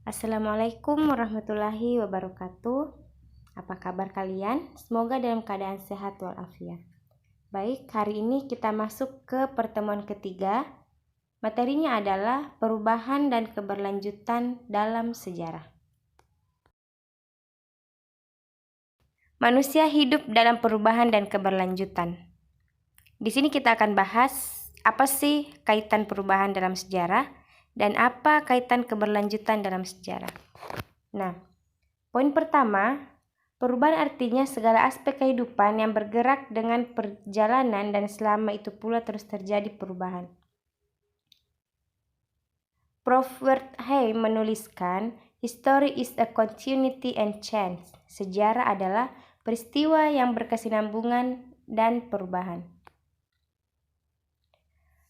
Assalamualaikum warahmatullahi wabarakatuh. Apa kabar kalian? Semoga dalam keadaan sehat walafiat. Baik, hari ini kita masuk ke pertemuan ketiga. Materinya adalah perubahan dan keberlanjutan dalam sejarah. Manusia hidup dalam perubahan dan keberlanjutan. Di sini kita akan bahas apa sih kaitan perubahan dalam sejarah dan apa kaitan keberlanjutan dalam sejarah. Nah, poin pertama, perubahan artinya segala aspek kehidupan yang bergerak dengan perjalanan dan selama itu pula terus terjadi perubahan. Prof. Wertheim menuliskan, "History is a continuity and change." Sejarah adalah peristiwa yang berkesinambungan dan perubahan.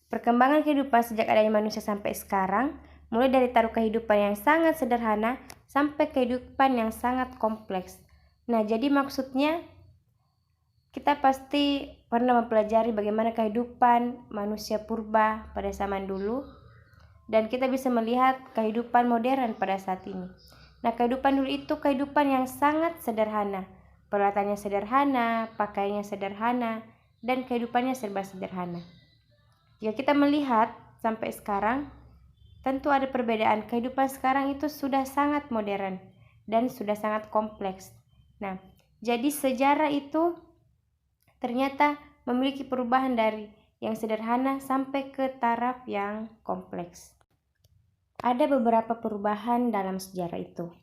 Perkembangan kehidupan sejak adanya manusia sampai sekarang, mulai dari taruh kehidupan yang sangat sederhana sampai kehidupan yang sangat kompleks. Nah, jadi maksudnya kita pasti pernah mempelajari bagaimana kehidupan manusia purba pada zaman dulu, dan kita bisa melihat kehidupan modern pada saat ini. Nah, kehidupan dulu itu kehidupan yang sangat sederhana. Peralatannya sederhana, pakaiannya sederhana, dan kehidupannya serba sederhana. Jika kita melihat sampai sekarang, tentu ada perbedaan. Kehidupan sekarang itu sudah sangat modern dan sudah sangat kompleks. Nah, jadi sejarah itu ternyata memiliki perubahan dari yang sederhana sampai ke taraf yang kompleks. Ada beberapa perubahan dalam sejarah itu.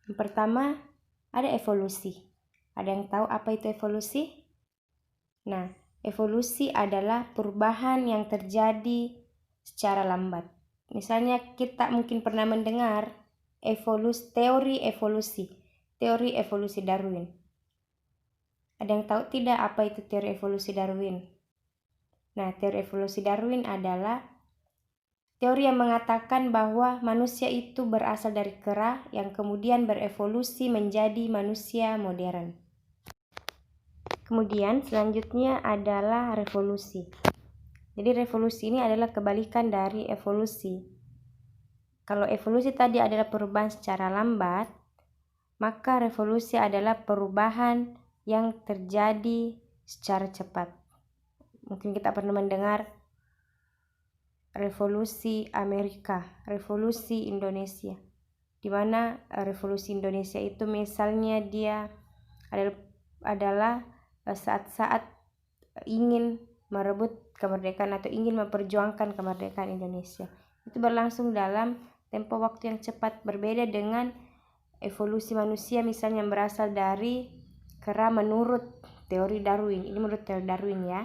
Yang pertama, ada evolusi. Ada yang tahu apa itu evolusi? Nah, evolusi adalah perubahan yang terjadi secara lambat. Misalnya kita mungkin pernah mendengar teori evolusi Darwin. Ada yang tahu tidak apa itu teori evolusi Darwin? Nah, teori evolusi Darwin adalah teori yang mengatakan bahwa manusia itu berasal dari kera yang kemudian berevolusi menjadi manusia modern. Kemudian selanjutnya adalah revolusi. Jadi revolusi ini adalah kebalikan dari evolusi. Kalau evolusi tadi adalah perubahan secara lambat, maka revolusi adalah perubahan yang terjadi secara cepat. Mungkin kita pernah mendengar revolusi Amerika, revolusi Indonesia. Di mana revolusi Indonesia itu misalnya dia adalah saat-saat ingin merebut kemerdekaan atau ingin memperjuangkan kemerdekaan Indonesia. Itu berlangsung dalam tempo waktu yang cepat, berbeda dengan evolusi manusia misalnya yang berasal dari kera menurut teori Darwin. Ini menurut teori Darwin ya.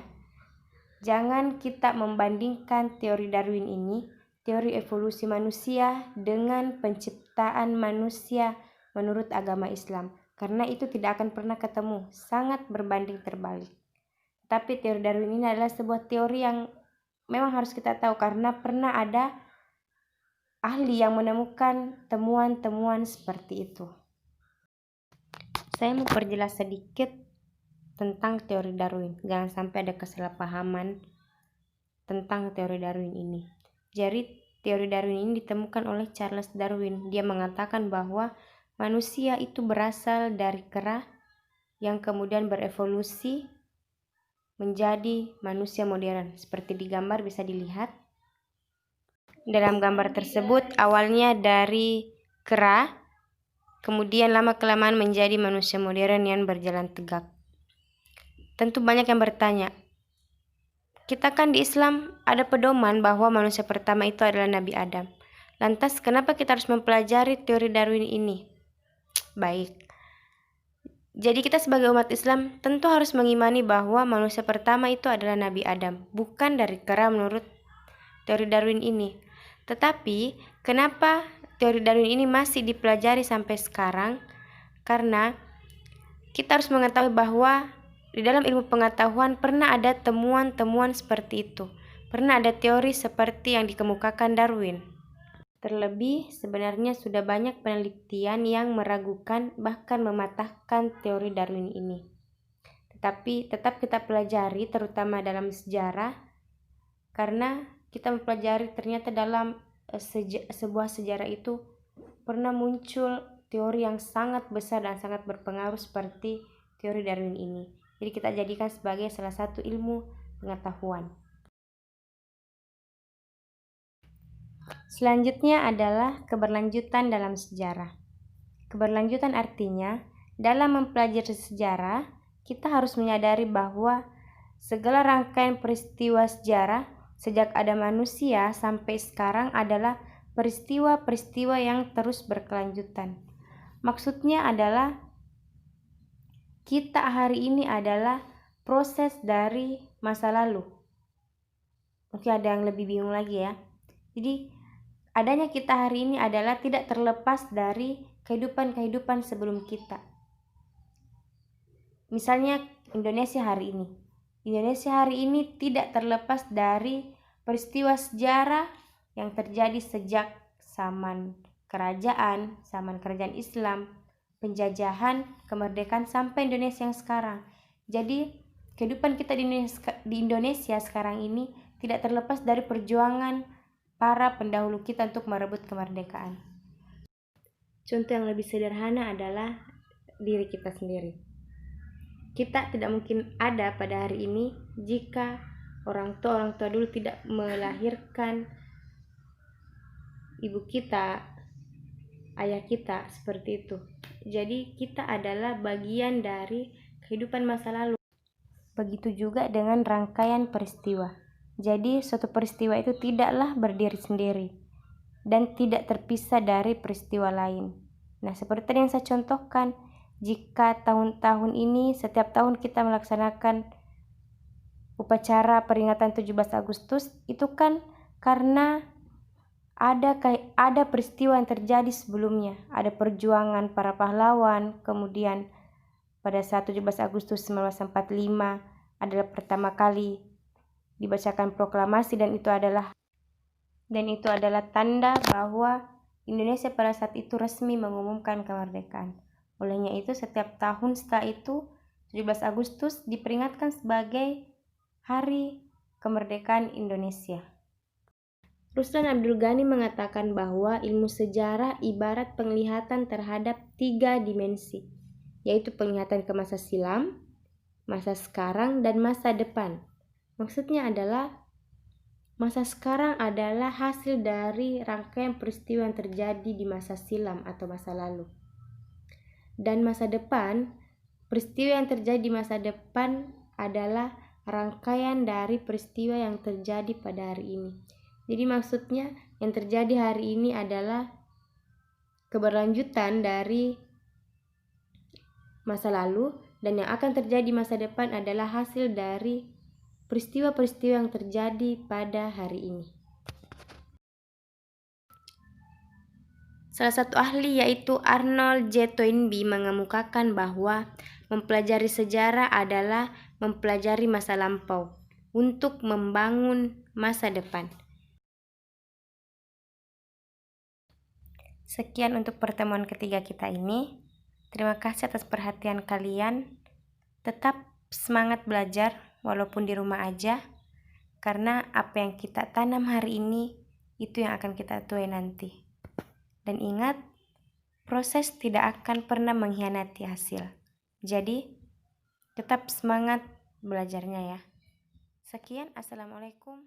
Jangan kita membandingkan teori Darwin ini, teori evolusi manusia, dengan penciptaan manusia menurut agama Islam. Karena itu tidak akan pernah ketemu, sangat berbanding terbalik. Tapi teori Darwin ini adalah sebuah teori yang memang harus kita tahu karena pernah ada ahli yang menemukan temuan-temuan seperti itu. Saya mau perjelas sedikit tentang teori Darwin. Jangan sampai ada kesalahpahaman tentang teori Darwin ini. Jadi teori Darwin ini ditemukan oleh Charles Darwin. Dia mengatakan bahwa manusia itu berasal dari kera yang kemudian berevolusi menjadi manusia modern. Seperti di gambar bisa dilihat. Dalam gambar tersebut awalnya dari kera, kemudian lama-kelamaan menjadi manusia modern yang berjalan tegak. Tentu banyak yang bertanya, kita kan di Islam ada pedoman bahwa manusia pertama itu adalah Nabi Adam. Lantas kenapa kita harus mempelajari teori Darwin ini? Baik. Jadi kita sebagai umat Islam tentu harus mengimani bahwa manusia pertama itu adalah Nabi Adam, bukan dari kera menurut teori Darwin ini. Tetapi kenapa teori Darwin ini masih dipelajari sampai sekarang? Karena kita harus mengetahui bahwa di dalam ilmu pengetahuan pernah ada temuan-temuan seperti itu. Pernah ada teori seperti yang dikemukakan Darwin. Terlebih sebenarnya sudah banyak penelitian yang meragukan bahkan mematahkan teori Darwin ini. Tetapi tetap kita pelajari terutama dalam sejarah karena kita mempelajari ternyata dalam sebuah sejarah itu pernah muncul teori yang sangat besar dan sangat berpengaruh seperti teori Darwin ini. Jadi kita jadikan sebagai salah satu ilmu pengetahuan. Selanjutnya adalah keberlanjutan dalam sejarah. Keberlanjutan artinya, dalam mempelajari sejarah, kita harus menyadari bahwa segala rangkaian peristiwa sejarah sejak ada manusia sampai sekarang adalah peristiwa-peristiwa yang terus berkelanjutan. Maksudnya adalah kita hari ini adalah proses dari masa lalu. Mungkin ada yang lebih bingung lagi ya. Jadi adanya kita hari ini adalah tidak terlepas dari kehidupan-kehidupan sebelum kita. Misalnya Indonesia hari ini. Indonesia hari ini tidak terlepas dari peristiwa sejarah yang terjadi sejak zaman kerajaan Islam, penjajahan, kemerdekaan sampai Indonesia yang sekarang. Jadi kehidupan kita di Indonesia sekarang ini tidak terlepas dari perjuangan para pendahulu kita untuk merebut kemerdekaan. Contoh yang lebih sederhana adalah diri kita sendiri. Kita tidak mungkin ada pada hari ini jika orang tua dulu tidak melahirkan ibu kita, ayah kita, seperti itu. Jadi kita adalah bagian dari kehidupan masa lalu. Begitu juga dengan rangkaian peristiwa. Jadi suatu peristiwa itu tidaklah berdiri sendiri dan tidak terpisah dari peristiwa lain. Nah, seperti yang saya contohkan, jika tahun-tahun ini setiap tahun kita melaksanakan upacara peringatan 17 Agustus, itu kan karena ada peristiwa yang terjadi sebelumnya, ada perjuangan para pahlawan. Kemudian pada saat 17 Agustus 1945 adalah pertama kali dibacakan proklamasi, dan itu adalah tanda bahwa Indonesia pada saat itu resmi mengumumkan kemerdekaan. Olehnya itu setiap tahun setelah itu 17 Agustus diperingatkan sebagai Hari Kemerdekaan Indonesia. Ruslan Abdul Ghani mengatakan bahwa ilmu sejarah ibarat penglihatan terhadap 3 dimensi, yaitu penglihatan ke masa silam, masa sekarang, dan masa depan. Maksudnya adalah masa sekarang adalah hasil dari rangkaian peristiwa yang terjadi di masa silam atau masa lalu. Dan masa depan, peristiwa yang terjadi di masa depan adalah rangkaian dari peristiwa yang terjadi pada hari ini. Jadi maksudnya yang terjadi hari ini adalah keberlanjutan dari masa lalu, dan yang akan terjadi masa depan adalah hasil dari peristiwa-peristiwa yang terjadi pada hari ini. Salah satu ahli yaitu Arnold J. Toynbee mengemukakan bahwa mempelajari sejarah adalah mempelajari masa lampau untuk membangun masa depan. Sekian untuk pertemuan ketiga kita ini. Terima kasih atas perhatian kalian. Tetap semangat belajar walaupun di rumah aja, karena apa yang kita tanam hari ini itu yang akan kita tuai nanti. Dan ingat, proses tidak akan pernah mengkhianati hasil. Jadi tetap semangat belajarnya ya. Sekian, assalamualaikum.